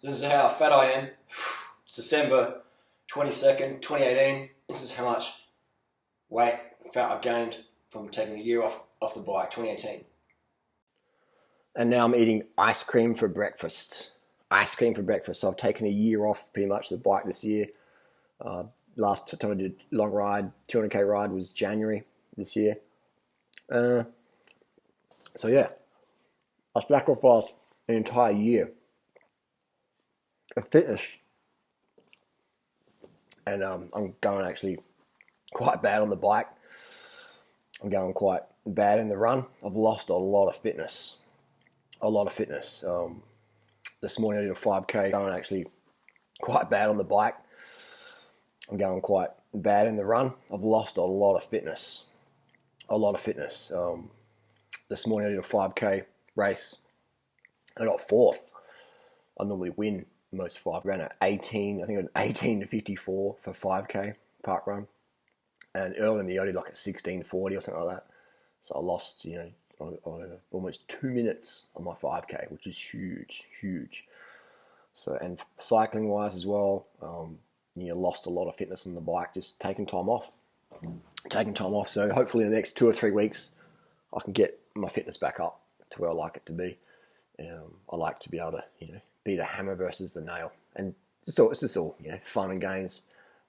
This is how fat I am. It's December 22nd, 2018. This is how much weight, fat I've gained from taking a year off the bike, 2018. And now I'm eating ice cream for breakfast. Ice cream for breakfast. So I've taken a year off pretty much the bike this year. Last time I did a long ride, 200k ride, was January this year. So yeah, I sacrificed an entire year of fitness. And I'm going actually quite bad on the bike. I'm going quite bad in the run. I've lost a lot of fitness. This morning I did a 5k, going actually quite bad on the bike. I'm going quite bad in the run. I've lost a lot of fitness. This morning I did a 5k race. I got fourth. I normally win most 5. Ran at 18, I think an 18 to 54 for 5k park run. And early in the year I did like a 16:40 or something like that. So I lost, almost 2 minutes on my 5k, which is huge. So, and cycling wise as well, lost a lot of fitness on the bike, just taking time off. So hopefully in the next 2 or 3 weeks, I can get my fitness back up to where I like it to be. I like to be able to, be the hammer versus the nail. And it's just all, fun and games.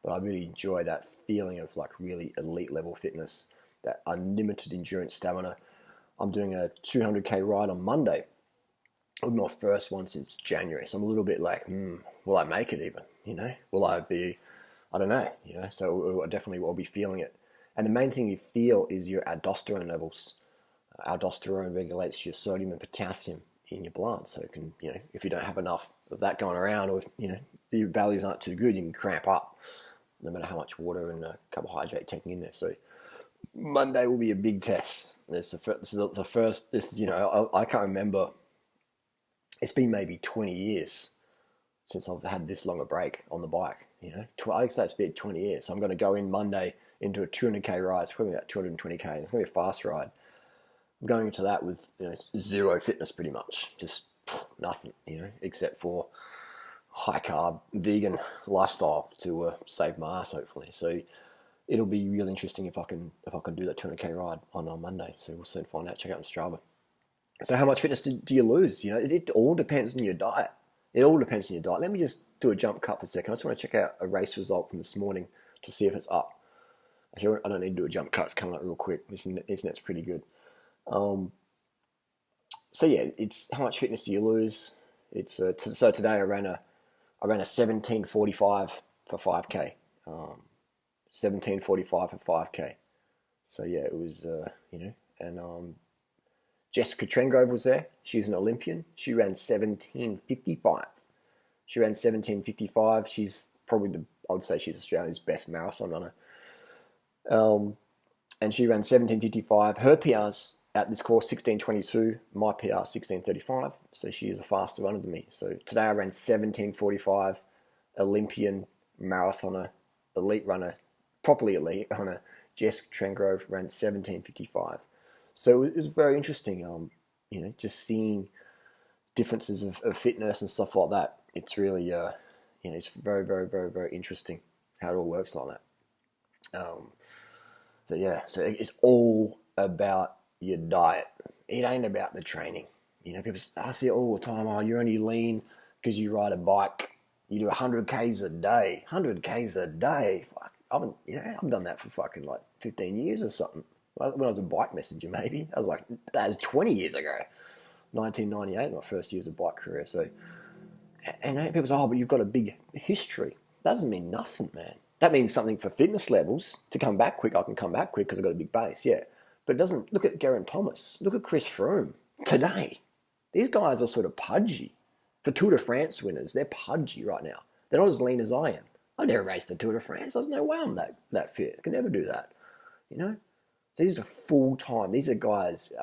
But I really enjoy that feeling of like really elite level fitness, that unlimited endurance stamina. I'm doing a 200k ride on Monday. It was my first one since January. So I'm a little bit like, will I make it even? Will I be, I don't know, so I definitely will be feeling it. And the main thing you feel is your aldosterone levels. Aldosterone regulates your sodium and potassium in your blood. So it can, if you don't have enough of that going around, or, the values aren't too good, you can cramp up, no matter how much water and carbohydrate taking in there. So Monday will be a big test. I can't remember. It's been maybe 20 years since I've had this long a break on the bike. I'd say it's been 20 years. So I'm going to go in Monday into a 200k ride. It's probably about 220k. It's going to be a fast ride. I'm going into that with zero fitness pretty much, just nothing, except for high carb vegan lifestyle to save my ass hopefully. So it'll be really interesting if I can do that 200k ride on Monday. So we'll soon find out. Check out on Strava. So how much fitness do you lose? It all depends on your diet. Let me just do a jump cut for a second. I just want to check out a race result from this morning to see if it's up. Actually, I don't need to do a jump cut. It's coming up real quick. This internet's pretty good. So yeah, it's how much fitness do you lose? It's so today I ran a 17:45 for 5k. 17:45 for 5k. So yeah, it was and Jessica Trengrove was there. She's an Olympian. She ran 17:55. She's probably I would say she's Australia's best marathon runner. And she ran 17:55. Her PR's at this course 16:22. My PR 16:35. So she is a faster runner than me. So today I ran 17:45. Olympian marathoner, elite runner, properly elite runner. Jessica Trengrove ran 17:55. So it was very interesting. Just seeing differences of fitness and stuff like that. It's really, it's very, very, very, very interesting how it all works like that. But yeah, so it's all about your diet. It ain't about the training. People, I see it all the time. Oh, you're only lean because you ride a bike. You do 100k's a day. 100k's a day. Fuck, I've done that for fucking like 15 years or something. When I was a bike messenger, maybe. I was like, that was 20 years ago. 1998, my first year as a bike career. So, and people say, oh, but you've got a big history. That doesn't mean nothing, man. That means something for fitness levels. To come back quick, I can come back quick because I've got a big base, yeah. But it doesn't, look at Geraint Thomas. Look at Chris Froome today. These guys are sort of pudgy. For Tour de France winners, they're pudgy right now. They're not as lean as I am. I never raced the Tour de France. There's no way I'm that fit. I could never do that, So these are full-time. These are guys,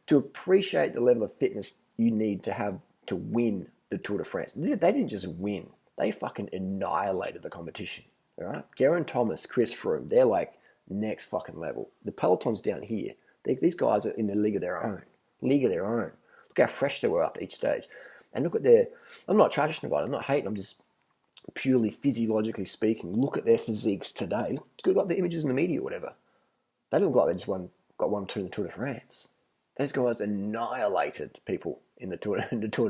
to appreciate the level of fitness you need to have to win the Tour de France. They didn't just win. They fucking annihilated the competition, all right? Geraint Thomas, Chris Froome, they're like next fucking level. The peloton's down here. These guys are in the league of their own. Look how fresh they were after each stage. And look at their, I'm not trashing about it, I'm not hating, I'm just purely physiologically speaking, look at their physiques today. Look at the images in the media or whatever. They look like they just got 1-2 in the Tour de France. Those guys annihilated people in the Tour de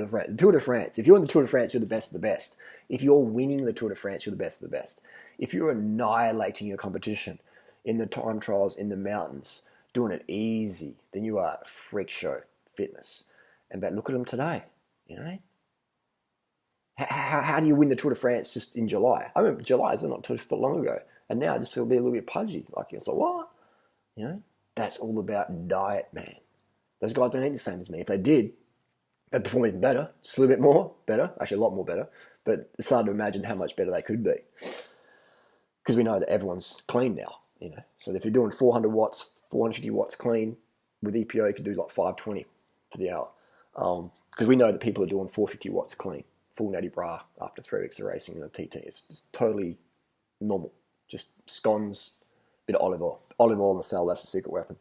France. The Tour de France. If you're in the Tour de France, you're the best of the best. If you're winning the Tour de France, you're the best of the best. If you're annihilating your competition in the time trials, in the mountains, doing it easy, then you are freak show fitness. But look at them today, you know? How do you win the Tour de France just in July? I remember July is not too long ago. And now just it'll be a little bit pudgy. Like, it's like, what? You know? That's all about diet, man. Those guys don't eat the same as me. If they did, they'd perform even better. Just a little bit more better. Actually, a lot more better. But it's hard to imagine how much better they could be. Because we know that everyone's clean now, you know. So if you're doing 400 watts, 450 watts clean, with EPO you could do like 520 for the hour. Because we know that people are doing 450 watts clean, full natty bra after 3 weeks of racing in a TT. It's totally normal. Just scones, bit of olive oil. Olive oil in the cell, that's the secret weapon.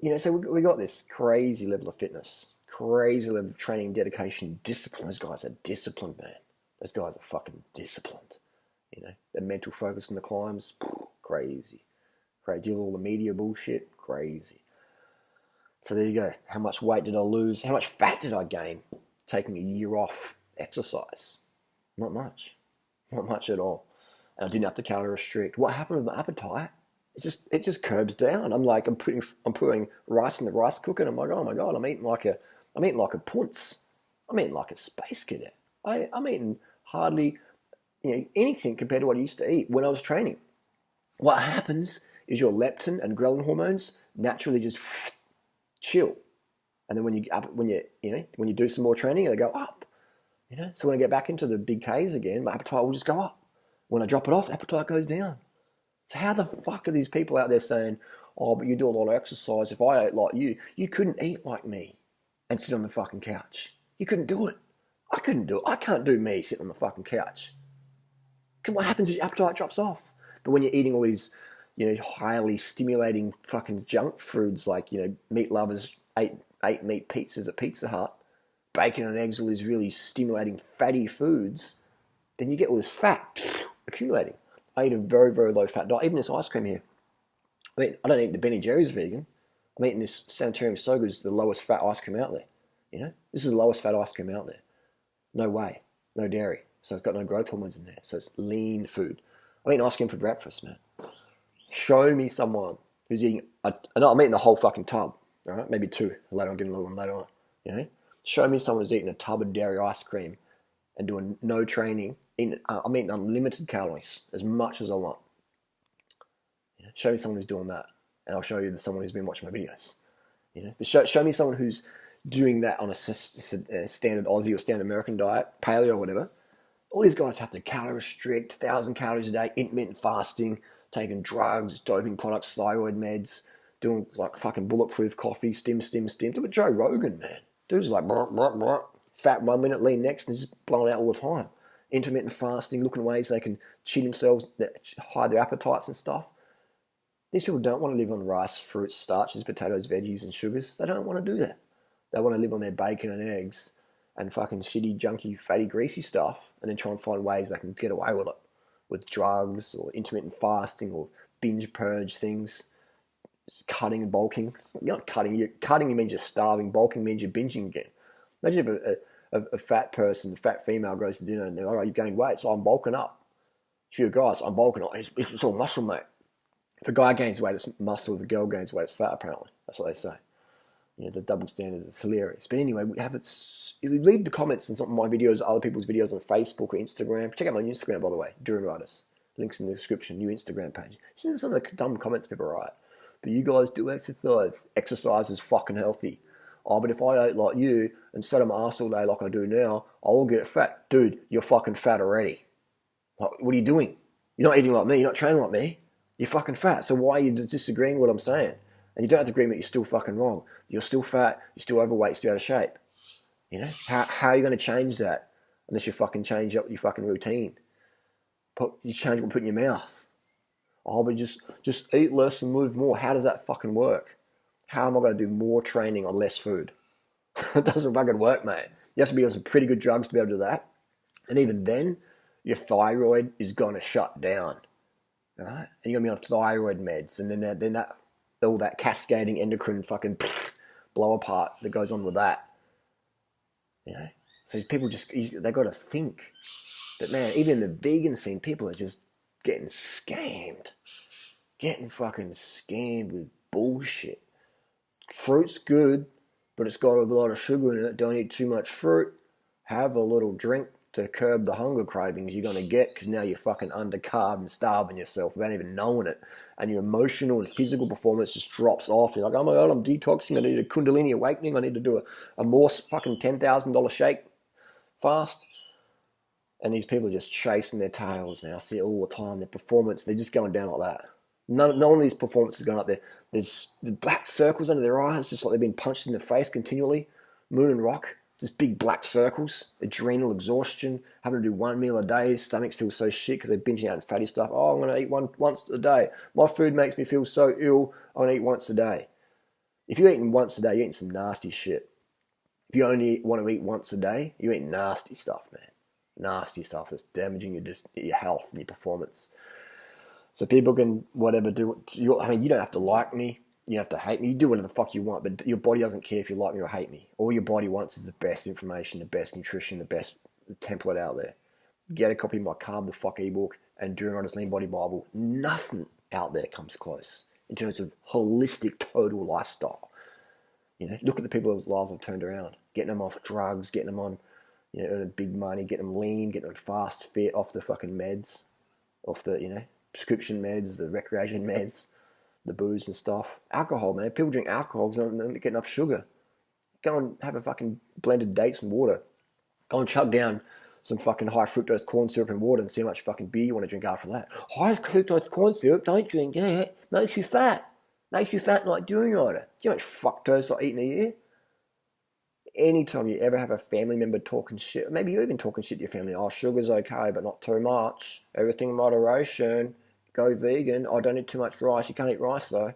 You know, so we got this crazy level of fitness, crazy level of training, dedication, discipline. Those guys are disciplined, man. Those guys are fucking disciplined. You know, the mental focus on the climbs, crazy. Deal with all the media bullshit, crazy. So there you go. How much weight did I lose? How much fat did I gain taking a year off exercise? Not much. Not much at all. And I didn't have to calorie restrict. What happened with my appetite? It just curbs down. I'm putting rice in the rice cooker, and I'm like, oh my god, I'm eating like a punce. I'm eating like a space cadet. I'm eating hardly, you know, anything compared to what I used to eat when I was training. What happens is your leptin and ghrelin hormones naturally just chill, and then when you do some more training, they go up. You know, so when I get back into the big Ks again, my appetite will just go up. When I drop it off, appetite goes down. So how the fuck are these people out there saying, oh, but you do a lot of exercise. If I ate like you couldn't eat like me and sit on the fucking couch. You couldn't do it. I couldn't do it. I can't do me sitting on the fucking couch. Because what happens is your appetite drops off. But when you're eating all these, you know, highly stimulating fucking junk foods like, you know, meat lovers ate meat pizzas at Pizza Hut, bacon and eggs, all these really stimulating fatty foods, then you get all this fat accumulating. I eat a very, very low fat diet. Even this ice cream here. I mean, I don't eat the Ben & Jerry's vegan. I'm eating this Sanitarium So Good. It's the lowest fat ice cream out there. You know, this is the lowest fat ice cream out there. No whey, no dairy. So it's got no growth hormones in there. So it's lean food. I'm eating ice cream for breakfast, man. Show me someone who's eating, I'm eating the whole fucking tub. All right, maybe 2. Later on, getting a little one later on. You know, show me someone who's eating a tub of dairy ice cream and doing no training. I'm eating unlimited calories, as much as I want. You know, show me someone who's doing that, and I'll show you someone who's been watching my videos. You know, but show me someone who's doing that on a standard Aussie or standard American diet, paleo or whatever. All these guys have to calorie restrict, 1,000 calories a day, intermittent fasting, taking drugs, doping products, thyroid meds, doing like fucking bulletproof coffee, stim. Look at Joe Rogan, man. Dude's like, fat 1 minute, lean next, and just blowing out all the time. Intermittent fasting, looking at ways they can cheat themselves, hide their appetites and stuff. These people don't want to live on rice, fruits, starches, potatoes, veggies, and sugars. They don't want to do that. They want to live on their bacon and eggs and fucking shitty, junky, fatty, greasy stuff, and then try and find ways they can get away with it, with drugs or intermittent fasting or binge purge things, cutting and bulking. You're not cutting. Cutting means you're starving. Bulking means you're binging again. Imagine if a fat person, a fat female goes to dinner and they're like, oh, you gained weight, so I'm bulking up. If you're a guy, so I'm bulking up. It's all muscle, mate. If a guy gains weight, it's muscle. If a girl gains weight, it's fat, apparently. That's what they say. You know, the double standards, it's hilarious. But anyway, leave the comments on some of my videos, other people's videos on Facebook or Instagram. Check out my Instagram, by the way, Durianrider. Links in the description, new Instagram page. This is some of the dumb comments people write. But you guys do exercise. Exercise is fucking healthy. Oh, but if I ate like you and sat on my ass all day like I do now, I will get fat. Dude, you're fucking fat already. Like, what are you doing? You're not eating like me. You're not training like me. You're fucking fat. So why are you disagreeing with what I'm saying? And you don't have to agree with me. You're still fucking wrong. You're still fat. You're still overweight. You're still out of shape. You know? How are you going to change that unless you fucking change up your fucking routine? You change what you put in your mouth. Oh, but just eat less and move more. How does that fucking work? How am I going to do more training on less food? It doesn't fucking work, mate. You have to be on some pretty good drugs to be able to do that. And even then, your thyroid is going to shut down. All right? And you're going to be on thyroid meds. And then all that cascading endocrine fucking blow apart that goes on with that. You know? So people they got to think. But man, even in the vegan scene, people are just getting scammed. Getting fucking scammed with bullshit. Fruit's good, but it's got a lot of sugar in it. Don't eat too much fruit. Have a little drink to curb the hunger cravings you're going to get because now you're fucking undercarb and starving yourself without even knowing it. And your emotional and physical performance just drops off. You're like, oh my God, I'm detoxing. I need a Kundalini awakening. I need to do a more fucking $10,000 shake fast. And these people are just chasing their tails, man. I see it all the time. Their performance, they're just going down like that. None of these performances going up there. There's the black circles under their eyes, just like they've been punched in the face continually. Moon and rock, just big black circles. Adrenal exhaustion, having to do one meal a day. Stomachs feel so shit because they're binging out on fatty stuff. Oh, I'm going to eat once a day. My food makes me feel so ill, I'm going to eat once a day. If you're eating once a day, you're eating some nasty shit. If you only want to eat once a day, you're eating nasty stuff, man. Nasty stuff that's damaging your health and your performance. So people can whatever do. You don't have to like me. You don't have to hate me. You do whatever the fuck you want, but your body doesn't care if you like me or hate me. All your body wants is the best information, the best nutrition, the best template out there. Get a copy of my Carb the Fuck ebook and Durianrider's Lean Body Bible. Nothing out there comes close in terms of holistic, total lifestyle. You know, look at the people whose lives have turned around. Getting them off drugs, getting them on, earning big money, getting them lean, getting them fast, fit, off the fucking meds, off the, prescription meds, the recreation meds, the booze and stuff. Alcohol, man. People drink alcohol because they don't get enough sugar. Go and have a fucking blended dates and water. Go and chug down some fucking high fructose corn syrup and water and see how much fucking beer you want to drink after that. High fructose corn syrup, don't drink that. Makes you fat. Makes you fat like Durianrider. Do you know how much fructose I eat in a year? Anytime you ever have a family member talking shit, maybe you're even talking shit to your family, oh, sugar's okay, but not too much. Everything in moderation. Go vegan. Oh, don't eat too much rice. You can't eat rice, though.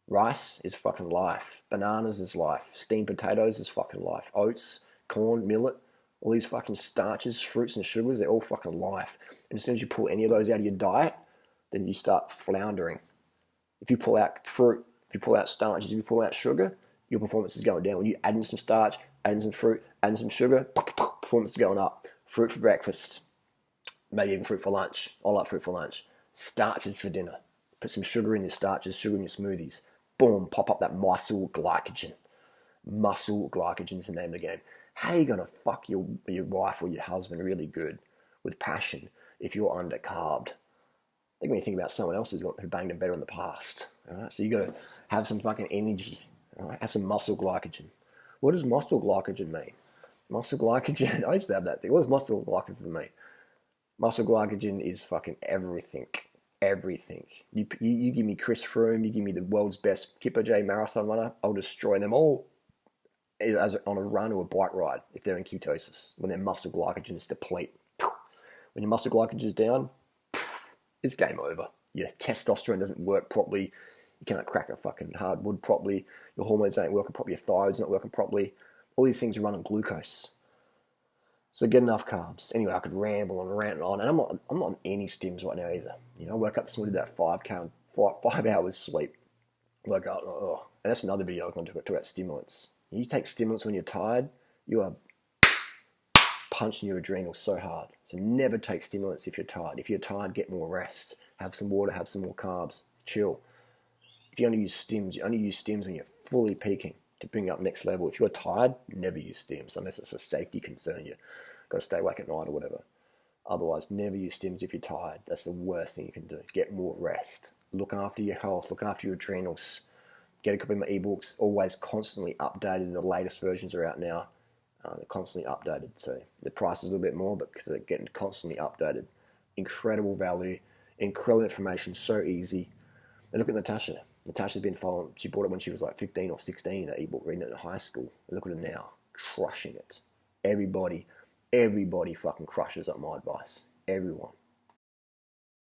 Rice is fucking life. Bananas is life. Steamed potatoes is fucking life. Oats, corn, millet, all these fucking starches, fruits and sugars, they're all fucking life. And as soon as you pull any of those out of your diet, then you start floundering. If you pull out fruit, if you pull out starches, if you pull out sugar, your performance is going down. When you add in some starch, add in some fruit, add in some sugar, performance is going up. Fruit for breakfast, maybe even fruit for lunch. I like fruit for lunch. Starches for dinner. Put some sugar in your starches, sugar in your smoothies. Boom, pop up that muscle glycogen. Muscle glycogen is the name of the game. How are you going to fuck your wife or your husband really good with passion if you're undercarbed? They're going to think about someone else who banged them better in the past. All right? So you got to have some fucking energy. All right? Have some muscle glycogen. What does muscle glycogen mean? Muscle glycogen, I used to have that thing. What does muscle glycogen mean? Muscle glycogen is fucking everything. Everything. You give me Chris Froome, you give me the world's best Kipper J marathon runner, I'll destroy them all on a run or a bike ride if they're in ketosis, when their muscle glycogen is deplete. When your muscle glycogen is down, it's game over. Your testosterone doesn't work properly. You can't crack a fucking hardwood properly. Your hormones aren't working properly. Your thyroid's not working properly. All these things run on glucose. So get enough carbs. Anyway, I could ramble and rant on, and I'm not on any stims right now either. I woke up this morning, did that 5 hours sleep. Woke up, and that's another video I'm going to talk about stimulants. You take stimulants when you're tired, you are punching your adrenals so hard. So never take stimulants if you're tired. If you're tired, get more rest. Have some water, have some more carbs. Chill. If you only use stims, you only use stims when you're fully peaking to bring up next level. If you're tired, never use stims unless it's a safety concern. You've got to stay awake at night or whatever. Otherwise, never use stims if you're tired. That's the worst thing you can do. Get more rest. Look after your health. Look after your adrenals. Get a copy of my ebooks. Always constantly updated. The latest versions are out now. They're constantly updated. So the price is a little bit more, but because they're getting constantly updated. Incredible value. Incredible information. So easy. And look at Natasha. Natasha's been following. She bought it when she was like 15 or 16, that ebook, reading it in high school. And look at her now. Crushing it. Everybody fucking crushes up my advice. Everyone.